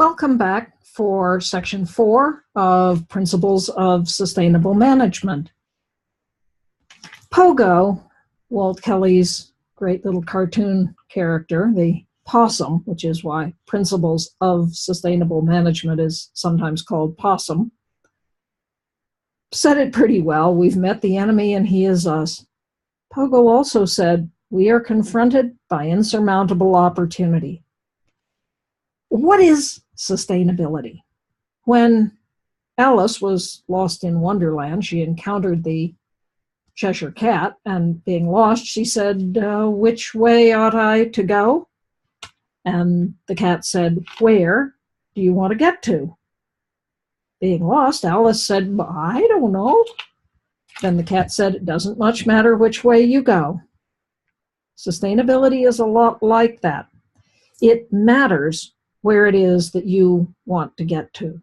Welcome back for section 4 of Principles of Sustainable Management. Pogo, Walt Kelly's great little cartoon character, the possum, which is why Principles of Sustainable Management is sometimes called possum, said it pretty well. We've met the enemy and he is us. Pogo also said, we are confronted by insurmountable opportunity. What is sustainability? When Alice was lost in Wonderland, she encountered the Cheshire Cat, and being lost, she said, which way ought I to go? And the cat said, where do you want to get to? Being lost, Alice said, I don't know. Then the cat said, it doesn't much matter which way you go. Sustainability is a lot like that. It matters where it is that you want to get to.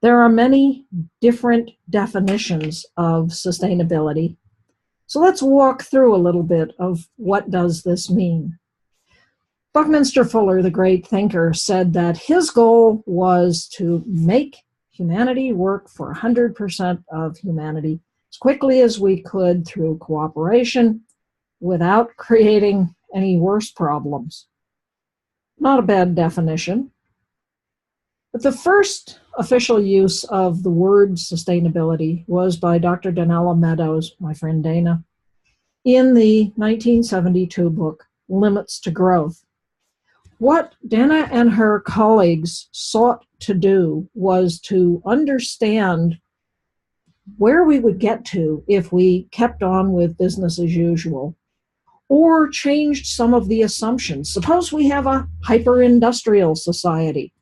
There are many different definitions of sustainability. So let's walk through a little bit of what does this mean. Buckminster Fuller, the great thinker, said that his goal was to make humanity work for 100% of humanity as quickly as we could through cooperation without creating any worse problems. Not a bad definition. But the first official use of the word sustainability was by Dr. Donella Meadows, my friend Dana, in the 1972 book, Limits to Growth. What Dana and her colleagues sought to do was to understand where we would get to if we kept on with business as usual, or changed some of the assumptions. Suppose we have a hyper-industrial society.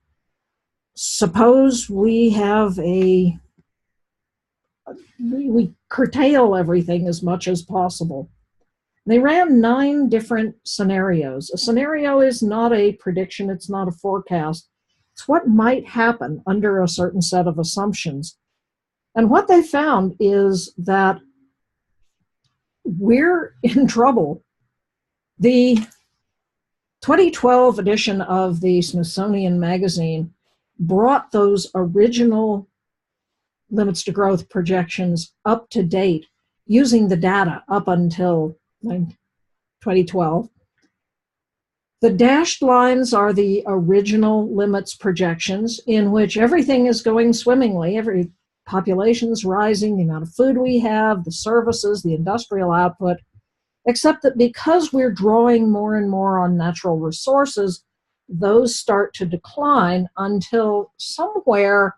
Suppose we have we curtail everything as much as possible. They ran 9 different scenarios. A scenario is not a prediction, it's not a forecast. It's what might happen under a certain set of assumptions. And what they found is that we're in trouble. The 2012 edition of the Smithsonian Magazine brought those original Limits to Growth projections up to date using the data up until 2012. The dashed lines are the original limits projections in which everything is going swimmingly. Every population's rising, the amount of food we have, the services, the industrial output, except that because we're drawing more and more on natural resources, those start to decline until somewhere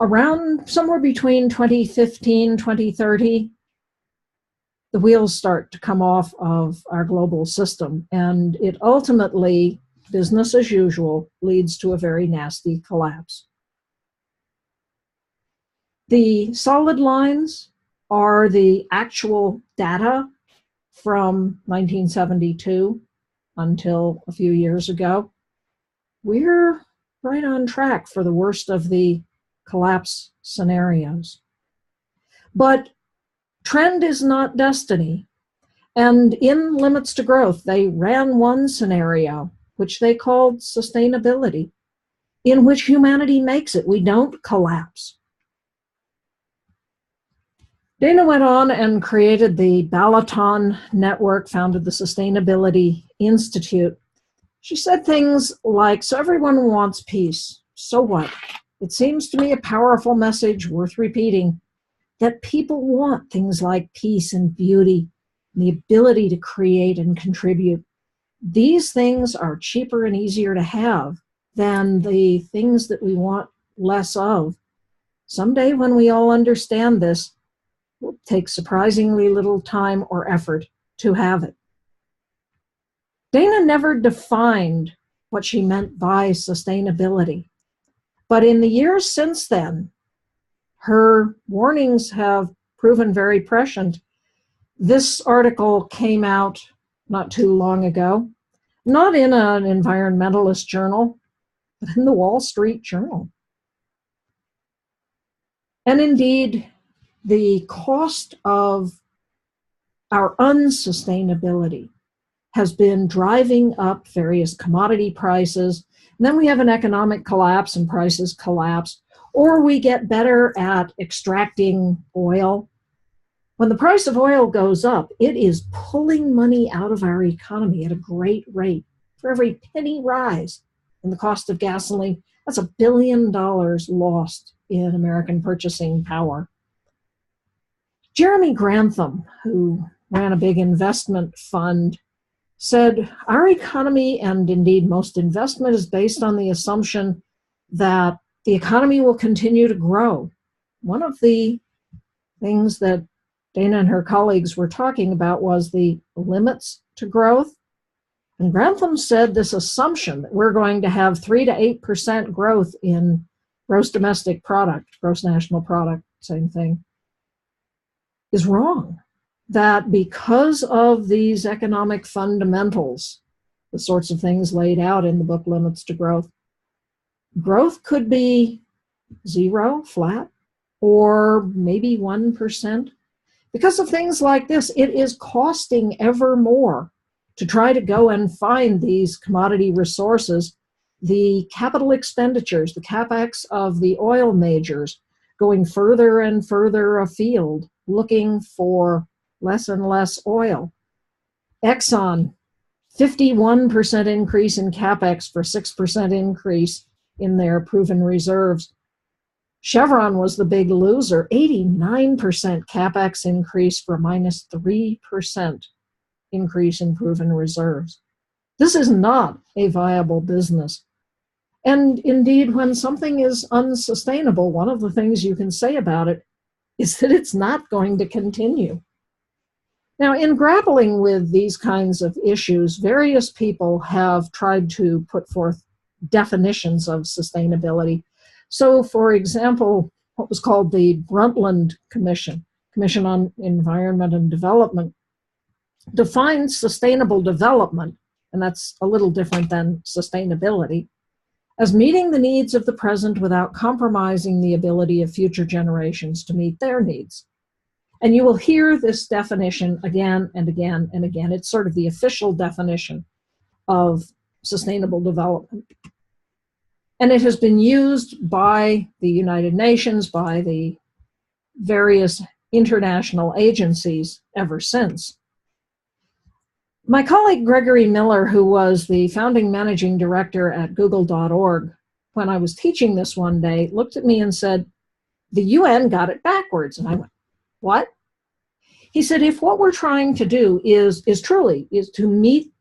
between 2015, 2030, the wheels start to come off of our global system. And it ultimately, business as usual, leads to a very nasty collapse. The solid lines are the actual data from 1972 until a few years ago. We're right on track for the worst of the collapse scenarios. But trend is not destiny. And in Limits to Growth, they ran one scenario, which they called sustainability, in which humanity makes it. We don't collapse. Dana went on and created the Balaton Network, founded the Sustainability Institute. She said things like, so everyone wants peace. So what? It seems to me a powerful message worth repeating, that people want things like peace and beauty, and the ability to create and contribute. These things are cheaper and easier to have than the things that we want less of. Someday when we all understand this, it will take surprisingly little time or effort to have it. Dana never defined what she meant by sustainability, but in the years since then, her warnings have proven very prescient. This article came out not too long ago, not in an environmentalist journal, but in the Wall Street Journal. And indeed, the cost of our unsustainability has been driving up various commodity prices, And then we have an economic collapse and prices collapse, or we get better at extracting oil. When the price of oil goes up, it is pulling money out of our economy at a great rate. For every penny rise in the cost of gasoline, that's $1 billion lost in American purchasing power. Jeremy Grantham, who ran a big investment fund, said, our economy, and indeed most investment, is based on the assumption that the economy will continue to grow. One of the things that Dana and her colleagues were talking about was the limits to growth. And Grantham said this assumption that we're going to have 3 to 8% growth in gross domestic product, gross national product, same thing, is wrong. That because of these economic fundamentals, the sorts of things laid out in the book Limits to Growth, growth could be 0, flat, or maybe 1%. Because of things like this, it is costing ever more to try to go and find these commodity resources. The capital expenditures, the capex of the oil majors, going further and further afield, looking for less and less oil. Exxon, 51% increase in capex for 6% increase in their proven reserves. Chevron was the big loser, 89% capex increase for minus 3% increase in proven reserves. This is not a viable business. And indeed, when something is unsustainable, one of the things you can say about it is that it's not going to continue. Now, in grappling with these kinds of issues, various people have tried to put forth definitions of sustainability. So, for example, what was called the Brundtland Commission, Commission on Environment and Development, defines sustainable development, and that's a little different than sustainability, as meeting the needs of the present without compromising the ability of future generations to meet their needs. And you will hear this definition again and again and again. It's sort of the official definition of sustainable development. And it has been used by the United Nations, by the various international agencies ever since. My colleague Gregory Miller, who was the founding managing director at Google.org, when I was teaching this one day, looked at me and said, the UN got it backwards. And I went, what? He said, if what we're trying to do is truly to meet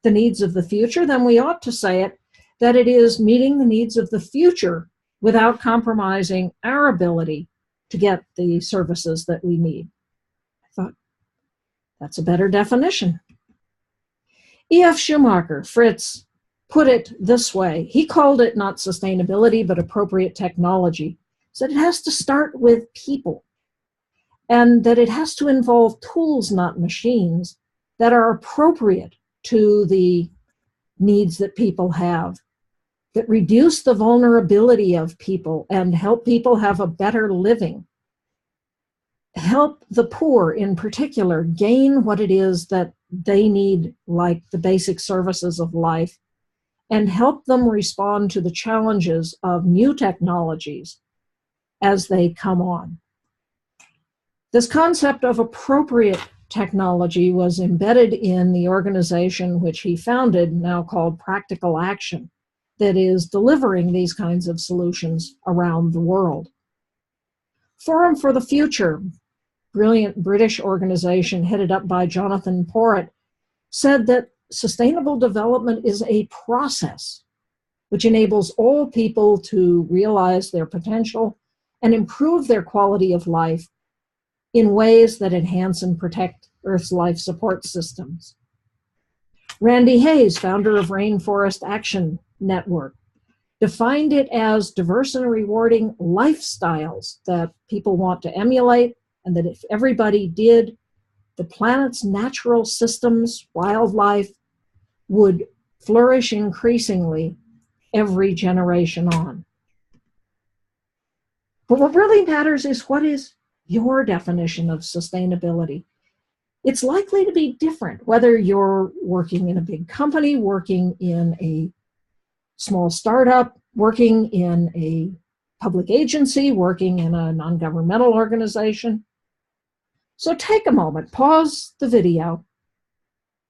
the needs of the future, then we ought to say it that it is meeting the needs of the future without compromising our ability to get the services that we need. I thought, that's a better definition. E.F. Schumacher, Fritz, put it this way. He called it not sustainability, but appropriate technology. He said it has to start with people, and that it has to involve tools, not machines, that are appropriate to the needs that people have, that reduce the vulnerability of people and help people have a better living, help the poor in particular gain what it is that they need, like the basic services of life, and help them respond to the challenges of new technologies as they come on. This concept of appropriate technology was embedded in the organization which he founded, now called Practical Action, that is delivering these kinds of solutions around the world. Forum for the Future, brilliant British organization headed up by Jonathan Porritt, said that sustainable development is a process which enables all people to realize their potential and improve their quality of life in ways that enhance and protect Earth's life support systems. Randy Hayes, founder of Rainforest Action Network, defined it as diverse and rewarding lifestyles that people want to emulate, and that if everybody did, the planet's natural systems, wildlife, would flourish increasingly every generation on. But what really matters is, what is your definition of sustainability? It's likely to be different, whether you're working in a big company, working in a small startup, working in a public agency, working in a non-governmental organization. So take a moment, pause the video,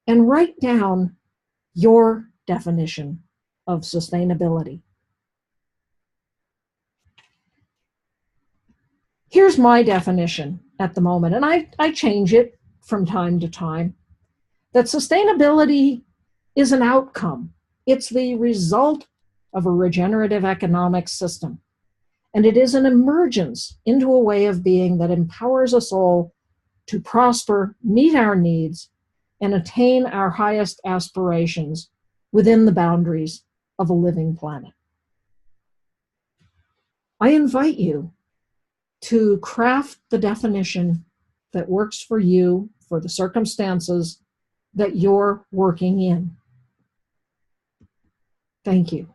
and write down your definition of sustainability. Here's my definition at the moment, and I change it from time to time, that sustainability is an outcome. It's the result of a regenerative economic system. And it is an emergence into a way of being that empowers us all to prosper, meet our needs, and attain our highest aspirations within the boundaries of a living planet. I invite you to craft the definition that works for you, for the circumstances that you're working in. Thank you.